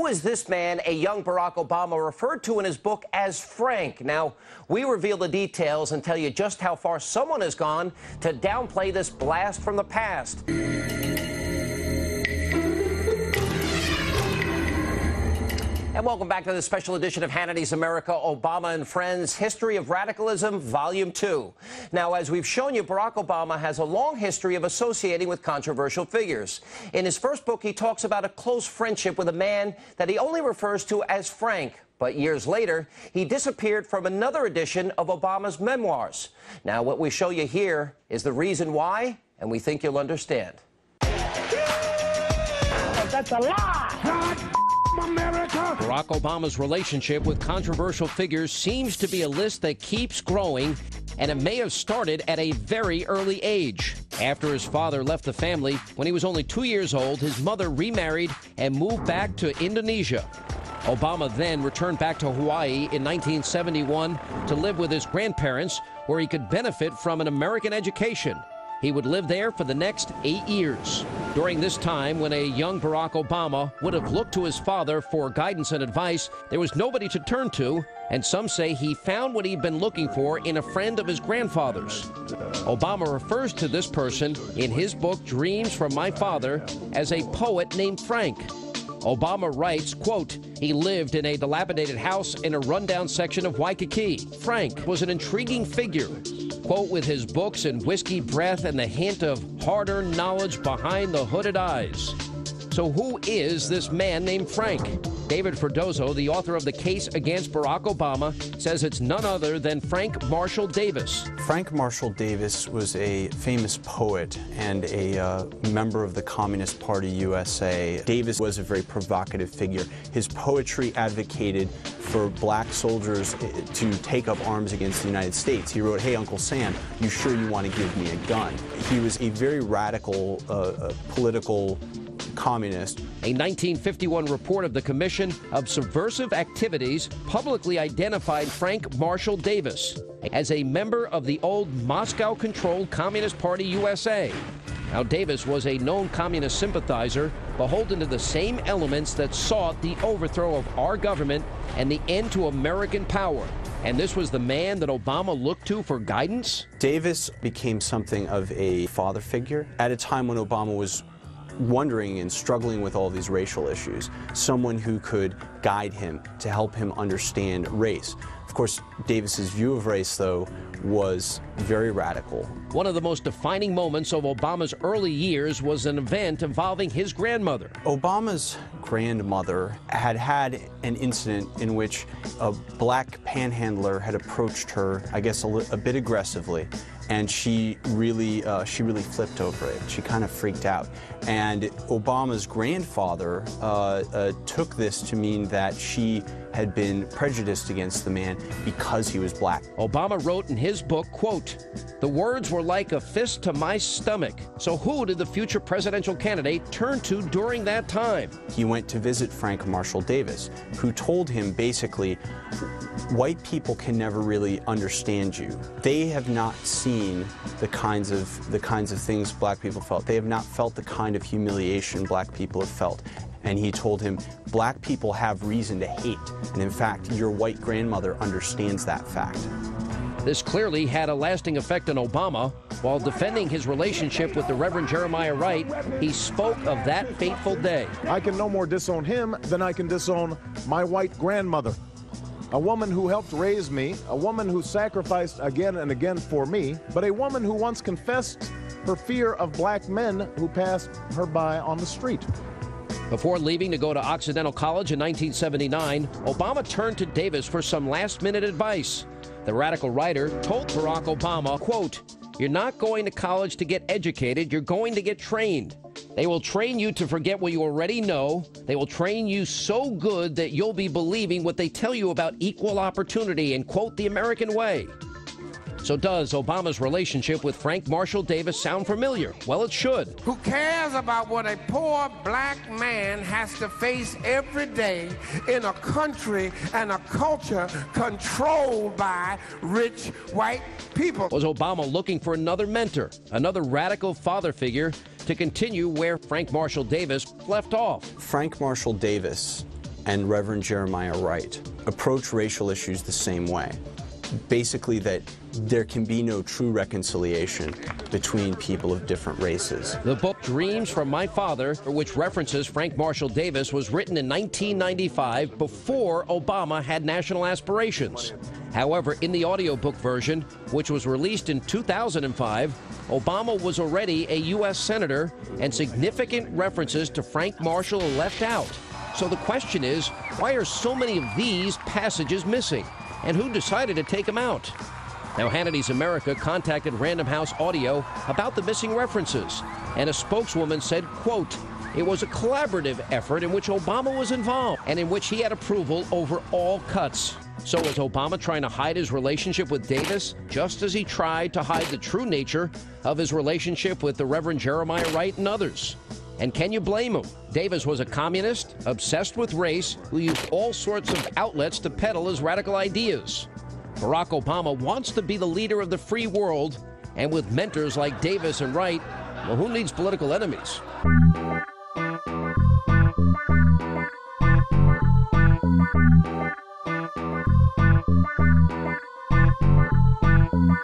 who is this man a young Barack Obama referred to in his book as Frank? Now, we reveal the details and tell you just how far someone has gone to downplay this blast from the past. And welcome back to this special edition of Hannity's America, Obama and Friends, History of Radicalism, Volume 2. Now, as we've shown you, Barack Obama has a long history of associating with controversial figures. In his first book, he talks about a close friendship with a man that he only refers to as Frank. But years later, he disappeared from another edition of Obama's memoirs. Now, what we show you here is the reason why, and we think you'll understand. That's a lie! America. Barack Obama's relationship with controversial figures seems to be a list that keeps growing, and it may have started at a very early age. After his father left the family when he was only 2 years old, his mother remarried and moved back to Indonesia. Obama then returned back to Hawaii in 1971 to live with his grandparents, where he could benefit from an American education. He would live there for the next 8 years. During this time, when a young Barack Obama would have looked to his father for guidance and advice, there was nobody to turn to, and some say he found what he'd been looking for in a friend of his grandfather's. Obama refers to this person in his book, Dreams from My Father, as a poet named Frank. Obama writes, quote, he lived in a dilapidated house in a rundown section of Waikiki. Frank was an intriguing figure, quote, with his books and whiskey breath and the hint of hard-earned knowledge behind the hooded eyes. So who is this man named Frank? David Ferdozo, the author of The Case Against Barack Obama, says it's none other than Frank Marshall Davis. Frank Marshall Davis was a famous poet and a member of the Communist Party USA. Davis was a very provocative figure. His poetry advocated for black soldiers to take up arms against the United States. He wrote, "Hey, Uncle Sam, you sure you want to give me a gun?" He was a very radical political communist. A 1951 report of the Commission of Subversive Activities publicly identified Frank Marshall Davis as a member of the old Moscow-controlled Communist Party USA. Now, Davis was a known communist sympathizer, beholden to the same elements that sought the overthrow of our government and the end to American power. And this was the man that Obama looked to for guidance? Davis became something of a father figure at a time when Obama was wondering and struggling with all these racial issues, someone who could guide him to help him understand race. Of course, Davis's view of race, though, was very radical. One of the most defining moments of Obama's early years was an event involving his grandmother. Obama's grandmother had had an incident in which a black panhandler had approached her, I guess, a bit aggressively, and she really flipped over it. She kind of freaked out. And Obama's grandfather took this to mean that she had been prejudiced against the man because he was black. Obama wrote in his book, quote, "The words were like a fist to my stomach." So who did the future presidential candidate turn to during that time? He went to visit Frank Marshall Davis, who told him basically, white people can never really understand you. They have not seen the kinds of things black people felt. They have not felt the kind of humiliation black people have felt. And he told him, black people have reason to hate. And in fact, your white grandmother understands that fact. This clearly had a lasting effect on Obama. While defending his relationship with the Reverend Jeremiah Wright, he spoke of that fateful day. I can no more disown him than I can disown my white grandmother. A woman who helped raise me, a woman who sacrificed again and again for me, but a woman who once confessed her fear of black men who passed her by on the street. Before leaving to go to Occidental College in 1979, Obama turned to Davis for some last-minute advice. The radical writer told Barack Obama, quote, "You're not going to college to get educated, you're going to get trained. They will train you to forget what you already know. They will train you so good that you'll be believing what they tell you about equal opportunity and, quote, the American way." So does Obama's relationship with Frank Marshall Davis sound familiar? Well, it should. Who cares about what a poor black man has to face every day in a country and a culture controlled by rich white people? Was Obama looking for another mentor, another radical father figure to continue where Frank Marshall Davis left off? Frank Marshall Davis and Reverend Jeremiah Wright approach racial issues the same way. Basically that there can be no true reconciliation between people of different races. The book Dreams from My Father, which references Frank Marshall Davis, was written in 1995 before Obama had national aspirations. However, in the audiobook version, which was released in 2005, Obama was already a U.S. Senator, and significant references to Frank Marshall are left out. So the question is, why are so many of these passages missing? And who decided to take them out? Now, Hannity's America contacted Random House Audio about the missing references, and a spokeswoman said, quote, "It was a collaborative effort in which Obama was involved and in which he had approval over all cuts." So was Obama trying to hide his relationship with Davis, just as he tried to hide the true nature of his relationship with the Reverend Jeremiah Wright and others? And can you blame him? Davis was a communist, obsessed with race, who used all sorts of outlets to peddle his radical ideas. Barack Obama wants to be the leader of the free world, and with mentors like Davis and Wright, well, who needs political enemies?